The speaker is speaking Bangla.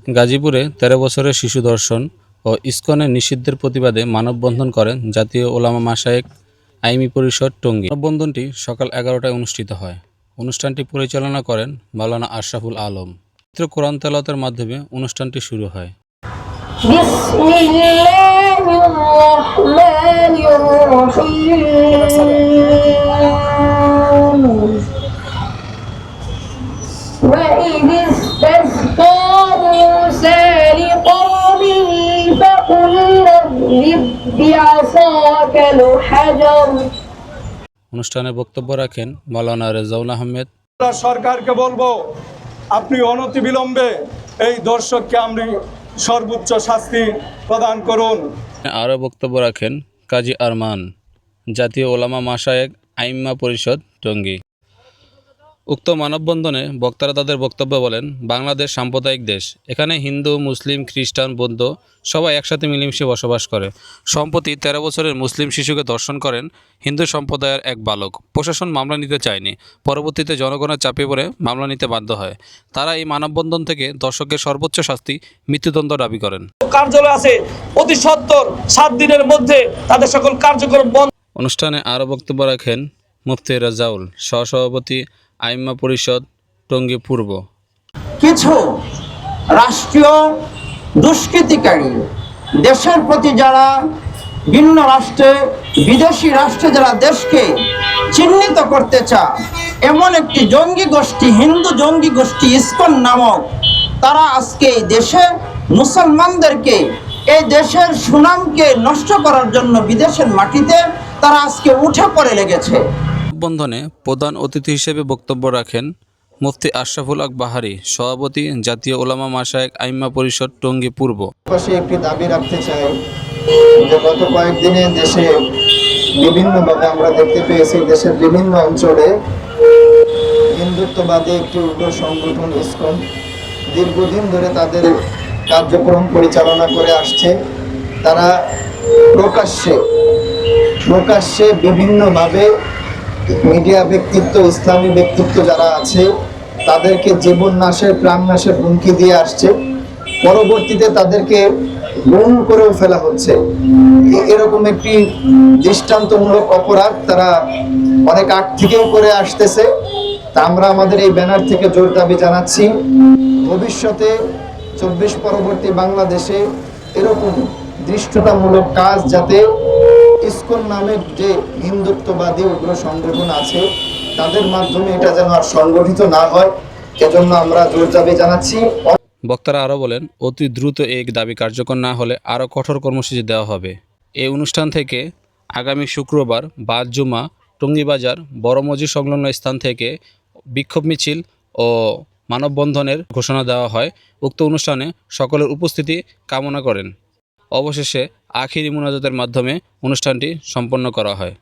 গাজীপুরে ১৩ বছরের শিশু ধর্ষণ ও ইসকনের নিষিদ্ধের প্রতিবাদে মানববন্ধন করেন জাতীয় ওলামা মাশায়েখ আইমি পরিষদ টঙ্গী। মানববন্ধনটি সকাল ১১টায় অনুষ্ঠিত হয়। অনুষ্ঠানটি পরিচালনা করেন মাওলানা আশরাফুল আলম। পবিত্র কোরআন তেলাওয়াতের মাধ্যমে অনুষ্ঠানটি শুরু হয়। وإذ استسقى موسى لقومه فقل اضرب بعصاك الحجر। অনুষ্ঠানে বক্তব্য রাখেন মাওলানা রেজাউল আহমেদ। সরকারকে বলবো, আপনি অনতিবিলম্বে এই দর্শককে আপনি সর্বোচ্চ শাস্তি প্রদান করুন। আরও বক্তব্য রাখেন কাজী আরমান, জাতীয় ওলামা মাশায়েখ আইম্মা পরিষদ টঙ্গী। উক্ত মানববন্ধনে বক্তারা তাদের বক্তব্য বলেন, বাংলাদেশ সাম্প্রদায়িক দেশ। এখানে হিন্দু, মুসলিম, খ্রিস্টান, বৌদ্ধ সবাই একসাথে মিলেমিশে বসবাস করে। সম্প্রতি ১৩ বছরের মুসলিম শিশুকে ধর্ষণ করেন হিন্দু সম্প্রদায়ের এক বালক। প্রশাসন মামলা নিতে চায়নি। পরবর্তীতে জনগণের চাপে পড়ে মামলা নিতে বাধ্য হয়। তারা এই মানববন্ধন থেকে ধর্ষকের সর্বোচ্চ শাস্তি মৃত্যুদণ্ড দাবি করেন। কার্যালয় আছে, অতি সত্বর ৭ দিনের মধ্যে তাদের সকল কার্যক্রম বন্ধ। অনুষ্ঠানে আরও বক্তব্য রাখেন মুফতি রাজাউল, সহসভাপতি আইম্মা পরিষদ টঙ্গী পূর্ব। কিছু রাষ্ট্রীয় দুষ্কৃতিকারী দেশের প্রতি যারা ভিন্ন রাষ্ট্রে, বিদেশি রাষ্ট্রে যারা দেশকে চিহ্নিত করতে চায়, এমন একটি জঙ্গি গোষ্ঠী, হিন্দু জঙ্গি গোষ্ঠী ইসকন নামক, তারা আজকে এই দেশে মুসলমানদেরকে, এই দেশের সুনামকে নষ্ট করার জন্য বিদেশের মাটিতে তারা আজকে উঠে পড়ে লেগেছে। বন্ধনে প্রধান অতিথি হিসেবে বক্তব্য রাখেন মুফতি আশরাফুল হক বাহারি, সভাপতি জাতীয় ওলামা মাশায়েখ আইম্মা পরিষদ টঙ্গী পূর্ব। পাশে একটি দাবি রাখতে চাই যে গত কয়েকদিনে দেশে বিভিন্নভাবে আমরা দেখতে পেয়েছি, দেশের বিভিন্ন অঞ্চলে হিন্দুত্ববাদী একটি উগ্র সংগঠন ইসকন দীর্ঘদিন ধরে তাদের কার্যক্রম পরিচালনা করে আসছে। তারা প্রকাশ্যে বিভিন্নভাবে মিডিয়া ব্যক্তিত্ব, ইসলামী ব্যক্তিত্ব যারা আছে তাদেরকে জীবন নাশের, প্রাণ নাশের হুমকি দিয়ে আসছে। পরবর্তীতে তাদেরকে গুম করেও ফেলা হচ্ছে। এরকম একটি দৃষ্টান্তমূলক অপরাধ তারা অনেক আগ থেকেও করে আসতেছে। তা আমরা আমাদের এই ব্যানার থেকে জোর দাবি জানাচ্ছি, ভবিষ্যতে ২৪ পরবর্তী বাংলাদেশে এরকম দৃষ্টতামূলক কাজ যাতে ইসকন নামের যে হিন্দুত্ববাদী উগ্র সংগঠন আছে তাদের মাধ্যমে এটা যেন আর সংগঠিত না হয়, এজন্য আমরা জোর দাবি জানাচ্ছি। বক্তারা আরও বলেন, অতি দ্রুত এই দাবি কার্যকর না হলে আরও কঠোর কর্মসূচি দেওয়া হবে। এই অনুষ্ঠান থেকে আগামী শুক্রবার বাদ জুমা টঙ্গীবাজার বড় মসজিদ সংলগ্ন স্থান থেকে বিক্ষোভ মিছিল ও মানববন্ধনের ঘোষণা দেওয়া হয়। উক্ত অনুষ্ঠানে সকলের উপস্থিতি কামনা করেন। অবশেষে আখিরি মুনাজাতের মাধ্যমে অনুষ্ঠানটি সম্পন্ন করা হয়।